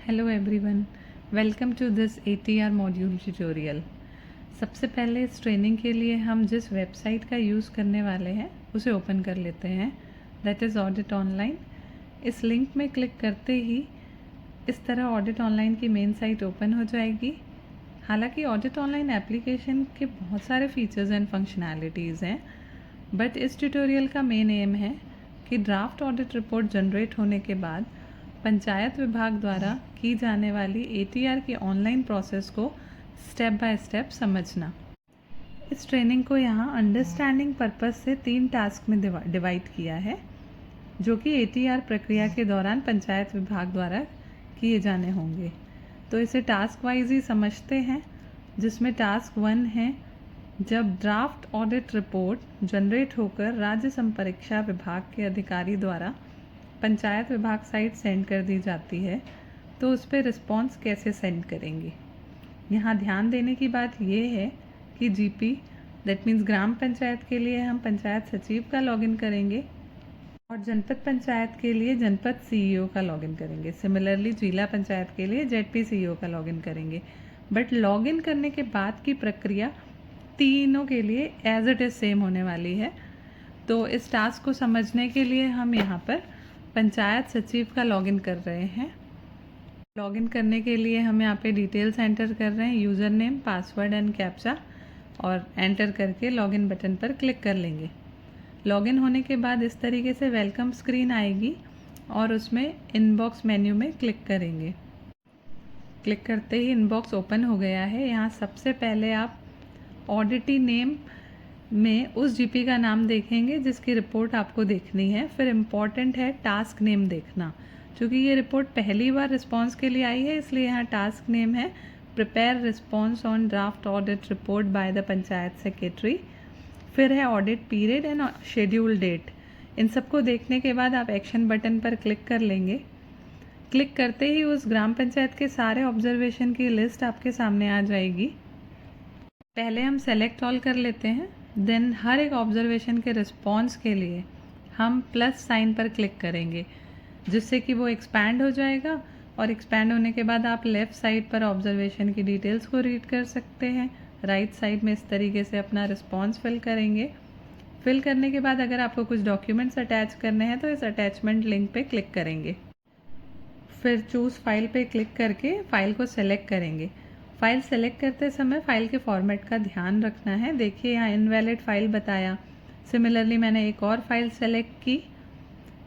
Hello everyone, welcome to this ATR module tutorial. सबसे पहले इस ट्रेनिंग के लिए हम जिस वेबसाइट का यूज़ करने वाले हैं उसे ओपन कर लेते हैं, दैट इज़ ऑडिट ऑनलाइन। इस लिंक में क्लिक करते ही इस तरह ऑडिट ऑनलाइन की मेन साइट ओपन हो जाएगी। हालांकि ऑडिट ऑनलाइन एप्लीकेशन के बहुत सारे फीचर्स एंड फंक्शनैलिटीज़ हैं, बट इस ट्यूटोरियल का मेन एम है कि ड्राफ्ट ऑडिट रिपोर्ट जनरेट होने के बाद पंचायत विभाग द्वारा की जाने वाली ATR की ऑनलाइन प्रोसेस को स्टेप बाय स्टेप समझना। इस ट्रेनिंग को यहाँ अंडरस्टैंडिंग पर्पस से 3 टास्क में डिवाइड किया है, जो कि ATR प्रक्रिया के दौरान पंचायत विभाग द्वारा किए जाने होंगे। तो इसे टास्क वाइज ही समझते हैं, जिसमें टास्क 1 है, जब ड्राफ्ट ऑडिट रिपोर्ट जनरेट होकर राज्य संपरीक्षा विभाग के अधिकारी द्वारा पंचायत विभाग साइट सेंड कर दी जाती है, तो उस पर रिस्पॉन्स कैसे सेंड करेंगे। यहाँ ध्यान देने की बात ये है कि GP दैट मीन्स ग्राम पंचायत के लिए हम पंचायत सचिव का लॉगिन करेंगे और जनपद पंचायत के लिए जनपद CEO का लॉगिन करेंगे। सिमिलरली जिला पंचायत के लिए ZP CEO का लॉगिन करेंगे। बट लॉगिन करने के बाद की प्रक्रिया तीनों के लिए एज इट इज़ सेम होने वाली है। तो इस टास्क को समझने के लिए हम यहाँ पर पंचायत सचिव का लॉगिन कर रहे हैं। लॉगिन करने के लिए हम यहाँ पे डिटेल्स एंटर कर रहे हैं, user name, password and captcha, और एंटर करके लॉगिन बटन पर क्लिक कर लेंगे। लॉगिन होने के बाद इस तरीके से वेलकम स्क्रीन आएगी और उसमें इनबॉक्स मेन्यू में क्लिक करेंगे। क्लिक करते ही इनबॉक्स ओपन हो गया है। यहाँ सबसे पहले आप ऑडिटी नेम में उस GP का नाम देखेंगे जिसकी रिपोर्ट आपको देखनी है। फिर इम्पॉर्टेंट है टास्क नेम देखना, क्योंकि ये रिपोर्ट पहली बार रिस्पॉन्स के लिए आई है, इसलिए यहाँ टास्क नेम है prepare response on draft audit report by the panchayat secretary. फिर है audit period and schedule date. इन सबको देखने के बाद आप एक्शन बटन पर क्लिक कर लेंगे। क्लिक करते ही उस ग्राम पंचायत के सारे ऑब्जर्वेशन की लिस्ट आपके सामने आ जाएगी। पहले हम सेलेक्ट ऑल कर लेते हैं, देन हर एक ऑब्जर्वेशन के रिस्पॉन्स के लिए हम प्लस साइन पर क्लिक करेंगे, जिससे कि वो एक्सपैंड हो जाएगा। और एक्सपैंड होने के बाद आप लेफ़्ट साइड पर ऑब्जर्वेशन की डिटेल्स को रीड कर सकते हैं। राइट साइड में इस तरीके से अपना रिस्पॉन्स फिल करेंगे। फिल करने के बाद अगर आपको कुछ डॉक्यूमेंट्स अटैच करने हैं तो इस अटैचमेंट लिंक पे क्लिक करेंगे। फिर चूज़ फाइल पे क्लिक करके फ़ाइल को सेलेक्ट करेंगे। फ़ाइल सेलेक्ट करते समय फ़ाइल के फॉर्मेट का ध्यान रखना है। देखिए यहाँ इनवैलिड फ़ाइल बताया। सिमिलरली मैंने एक और फाइल सेलेक्ट की,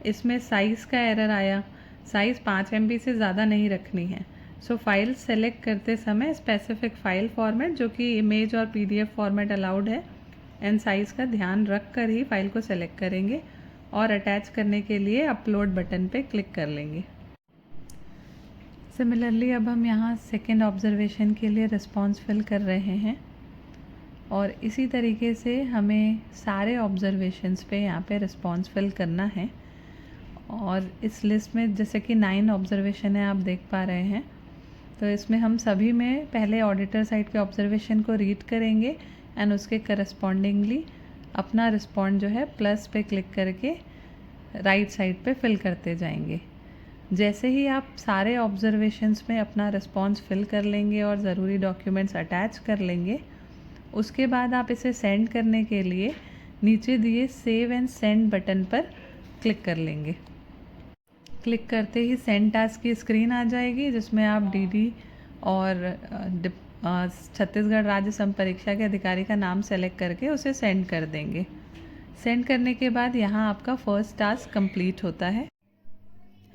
इसमें साइज़ का एरर आया। साइज़ 5 MB से ज़्यादा नहीं रखनी है। सो फाइल सेलेक्ट करते समय स्पेसिफिक फ़ाइल फॉर्मेट, जो कि इमेज और PDF फॉर्मेट अलाउड है, एंड साइज़ का ध्यान रख कर ही फ़ाइल को सेलेक्ट करेंगे और अटैच करने के लिए अपलोड बटन पे क्लिक कर लेंगे। सिमिलरली अब हम यहाँ सेकेंड ऑब्जर्वेशन के लिए रिस्पॉन्स फिल कर रहे हैं और इसी तरीके से हमें सारे ऑब्जर्वेशंस पे यहाँ पे रिस्पॉन्स फिल करना है। और इस लिस्ट में जैसे कि 9 ऑब्जर्वेशन है, आप देख पा रहे हैं। तो इसमें हम सभी में पहले ऑडिटर साइड के ऑब्जर्वेशन को रीड करेंगे एंड उसके करस्पॉन्डिंगली अपना रिस्पॉन्ड जो है प्लस पे क्लिक करके राइट साइड पे फिल करते जाएंगे। जैसे ही आप सारे ऑब्जर्वेशंस में अपना रिस्पॉन्स फिल कर लेंगे और ज़रूरी डॉक्यूमेंट्स अटैच कर लेंगे, उसके बाद आप इसे सेंड करने के लिए नीचे दिए सेव एंड सेंड बटन पर क्लिक कर लेंगे। क्लिक करते ही सेंड टास्क की स्क्रीन आ जाएगी, जिसमें आप DD और छत्तीसगढ़ राज्य संपरीक्षा के अधिकारी का नाम सेलेक्ट करके उसे सेंड कर देंगे। सेंड करने के बाद यहाँ आपका फर्स्ट टास्क कंप्लीट होता है।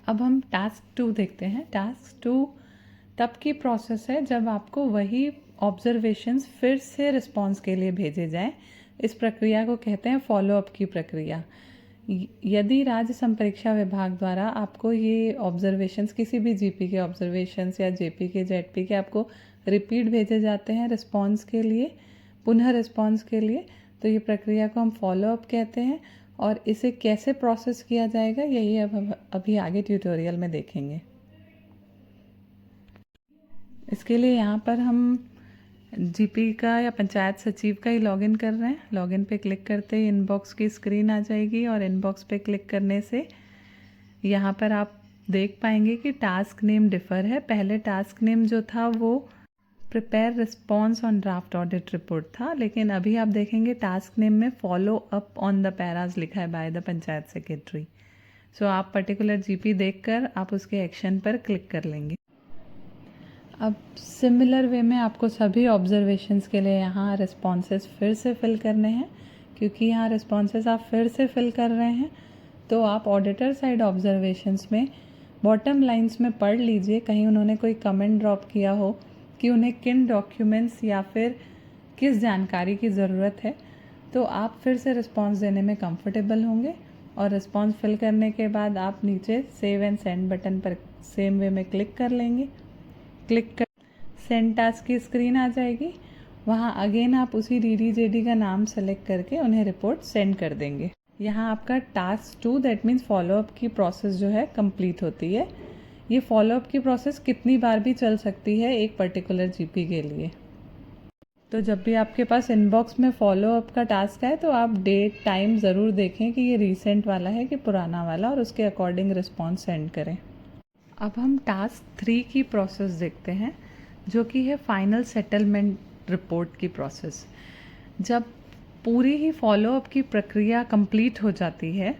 अब हम टास्क 2 देखते हैं। टास्क 2 तब की प्रोसेस है जब आपको वही ऑब्जर्वेशंस फिर से रिस्पॉन्स के लिए भेजे जाएं। इस प्रक्रिया को कहते हैं फॉलोअप की प्रक्रिया। यदि राज्य संपरीक्षा विभाग द्वारा आपको ये ऑब्जर्वेशंस किसी भी GP के ऑब्जर्वेशंस या JP के ZP के आपको रिपीट भेजे जाते हैं रिस्पॉन्स के लिए, पुनः रिस्पॉन्स के लिए, तो ये प्रक्रिया को हम फॉलोअप कहते हैं। और इसे कैसे प्रोसेस किया जाएगा यही अब अभी आगे ट्यूटोरियल में देखेंगे। इसके लिए यहाँ पर हम GP का या पंचायत सचिव का ही लॉगिन कर रहे हैं। लॉगिन पे क्लिक करते ही इनबॉक्स की स्क्रीन आ जाएगी और इनबॉक्स पे क्लिक करने से यहाँ पर आप देख पाएंगे कि टास्क नेम डिफ़र है। पहले टास्क नेम जो था वो prepare response on draft audit report था, लेकिन अभी आप देखेंगे टास्क नेम में follow up on the paras लिखा है बाय द पंचायत सेक्रेटरी। सो आप पर्टिकुलर जीपी देखकर आप उसके एक्शन पर क्लिक कर लेंगे। अब सिमिलर वे में आपको सभी ऑब्जर्वेशंस के लिए यहाँ रिस्पॉन्सेस फिर से फिल करने हैं। क्योंकि यहाँ रिस्पॉन्सेस आप फिर से फिल कर रहे हैं तो आप ऑडिटर साइड ऑब्जर्वेशंस में बॉटम लाइंस में पढ़ लीजिए, कहीं उन्होंने कोई कमेंट ड्रॉप किया हो कि उन्हें किन डॉक्यूमेंट्स या फिर किस जानकारी की ज़रूरत है, तो आप फिर से रिस्पॉन्स देने में कंफर्टेबल होंगे। और रिस्पॉन्स फिल करने के बाद आप नीचे सेव एंड सेंड बटन पर सेम वे में क्लिक कर लेंगे। क्लिक कर सेंड टास्क की स्क्रीन आ जाएगी। वहाँ अगेन आप उसी DDJD का नाम सेलेक्ट करके उन्हें रिपोर्ट सेंड कर देंगे। यहाँ आपका टास्क 2 दैट मीन्स फॉलोअप की प्रोसेस जो है कंप्लीट होती है। ये फॉलोअप की प्रोसेस कितनी बार भी चल सकती है एक पर्टिकुलर जीपी के लिए। तो जब भी आपके पास इनबॉक्स में फॉलोअप का टास्क आए तो आप डेट टाइम ज़रूर देखें कि ये रीसेंट वाला है कि पुराना वाला, और उसके अकॉर्डिंग रिस्पॉन्स सेंड करें। अब हम टास्क 3 की प्रोसेस देखते हैं, जो कि है फाइनल सेटलमेंट रिपोर्ट की प्रोसेस। जब पूरी ही फॉलोअप की प्रक्रिया कंप्लीट हो जाती है,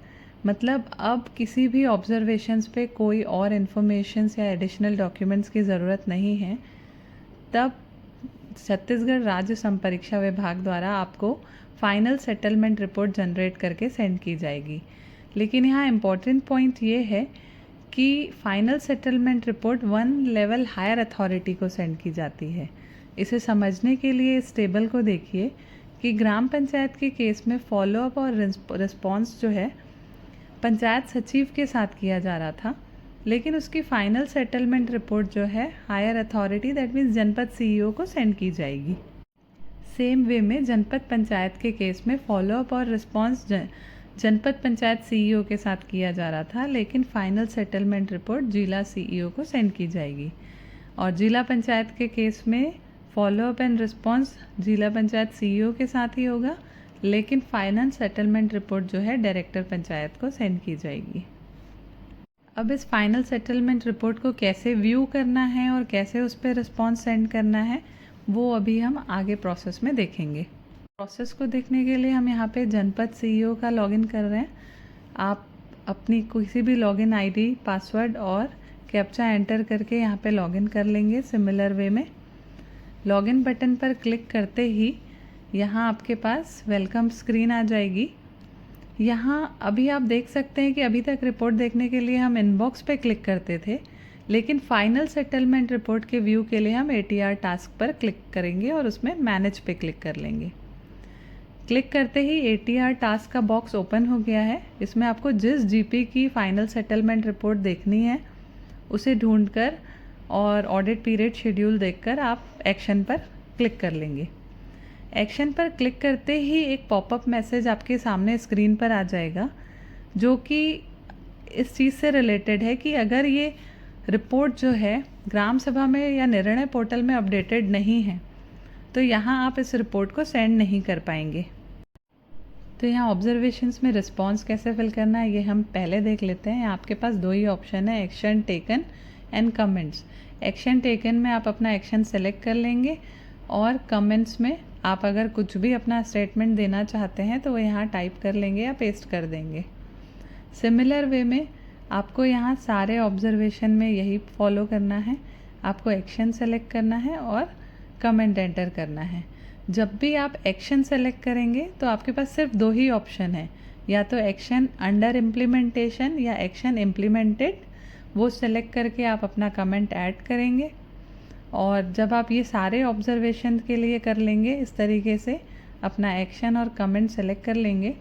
मतलब अब किसी भी ऑब्जर्वेशंस पे कोई और इन्फॉर्मेशंस या एडिशनल डॉक्यूमेंट्स की ज़रूरत नहीं है, तब छत्तीसगढ़ राज्य संपरीक्षा विभाग द्वारा आपको फाइनल सेटलमेंट रिपोर्ट जनरेट करके सेंड की जाएगी। लेकिन यहाँ इम्पॉर्टेंट पॉइंट ये है कि final settlement report 1 level higher authority को सेंड की जाती है। इसे समझने के लिए इस टेबल को देखिए कि ग्राम पंचायत के केस में फॉलोअप और रिस्पॉन्स जो है पंचायत सचिव के साथ किया जा रहा था, लेकिन उसकी फाइनल सेटलमेंट रिपोर्ट जो है हायर अथॉरिटी दैट मीन्स जनपद CEO को सेंड की जाएगी। सेम वे में जनपद पंचायत के केस में फॉलोअप और रिस्पॉन्स जनपद पंचायत CEO के साथ किया जा रहा था, लेकिन फाइनल सेटलमेंट रिपोर्ट जिला CEO को सेंड की जाएगी। और जिला पंचायत के केस में फॉलोअप एंड रिस्पॉन्स जिला पंचायत CEO के साथ ही होगा, लेकिन फाइनल सेटलमेंट रिपोर्ट जो है डायरेक्टर पंचायत को सेंड की जाएगी। अब इस फाइनल सेटलमेंट रिपोर्ट को कैसे व्यू करना है और कैसे उस पर रिस्पॉन्स सेंड करना है, वो अभी हम आगे प्रोसेस में देखेंगे। प्रोसेस को देखने के लिए हम यहाँ पे जनपद CEO का लॉगिन कर रहे हैं। आप अपनी किसी भी लॉगिन ID, पासवर्ड और कैप्चा एंटर करके यहाँ पे लॉगिन कर लेंगे। सिमिलर वे में लॉगिन बटन पर क्लिक करते ही यहाँ आपके पास वेलकम स्क्रीन आ जाएगी। यहाँ अभी आप देख सकते हैं कि अभी तक रिपोर्ट देखने के लिए हम इनबॉक्स पे क्लिक करते थे, लेकिन फाइनल सेटलमेंट रिपोर्ट के व्यू के लिए हम ATR टास्क पर क्लिक करेंगे और उसमें मैनेज पे क्लिक कर लेंगे। क्लिक करते ही ATR टास्क का बॉक्स ओपन हो गया है। इसमें आपको जिस GP की फाइनल सेटलमेंट रिपोर्ट देखनी है उसे ढूंढकर और ऑडिट पीरियड शेड्यूल देखकर आप एक्शन पर क्लिक कर लेंगे। एक्शन पर क्लिक करते ही एक पॉपअप मैसेज आपके सामने स्क्रीन पर आ जाएगा, जो कि इस चीज़ से रिलेटेड है कि अगर ये रिपोर्ट जो है ग्राम सभा में या निर्णय पोर्टल में अपडेटेड नहीं है तो यहाँ आप इस रिपोर्ट को सेंड नहीं कर पाएंगे। तो यहाँ ऑब्जर्वेशंस में रिस्पॉन्स कैसे फिल करना है ये हम पहले देख लेते हैं। आपके पास 2 ही ऑप्शन है, action taken and comments. Action taken में आप अपना एक्शन सेलेक्ट कर लेंगे और कमेंट्स में आप अगर कुछ भी अपना स्टेटमेंट देना चाहते हैं तो वो यहाँ टाइप कर लेंगे या पेस्ट कर देंगे। सिमिलर वे में आपको यहाँ सारे ऑब्जर्वेशन में यही फॉलो करना है। आपको एक्शन सेलेक्ट करना है और कमेंट एंटर करना है। जब भी आप एक्शन सेलेक्ट करेंगे तो आपके पास सिर्फ 2 ही ऑप्शन है, या तो एक्शन अंडर इम्प्लीमेंटेशन या एक्शन इम्प्लीमेंटेड। वो सेलेक्ट करके आप अपना कमेंट ऐड करेंगे। और जब आप ये सारे ऑब्जर्वेशन के लिए कर लेंगे, इस तरीके से अपना एक्शन और कमेंट सेलेक्ट कर लेंगे,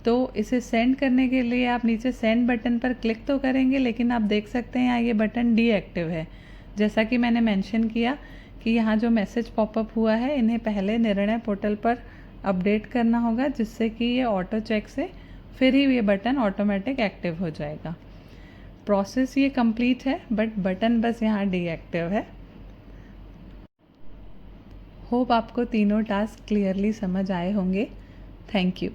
तो इसे सेंड करने के लिए आप नीचे सेंड बटन पर क्लिक तो करेंगे, लेकिन आप देख सकते हैं यहाँ ये बटन डीएक्टिव है। जैसा कि मैंने मेंशन किया कि यहाँ जो मैसेज पॉपअप हुआ है इन्हें पहले निर्णय पोर्टल पर अपडेट करना होगा, जिससे कि ये ऑटो चेक से फिर ही ये बटन ऑटोमेटिक एक्टिव हो जाएगा। प्रोसेस ये कंप्लीट है, बट बटन बस यहाँ डीएक्टिव है। होप आपको तीनों टास्क क्लियरली समझ आए होंगे। Thank you.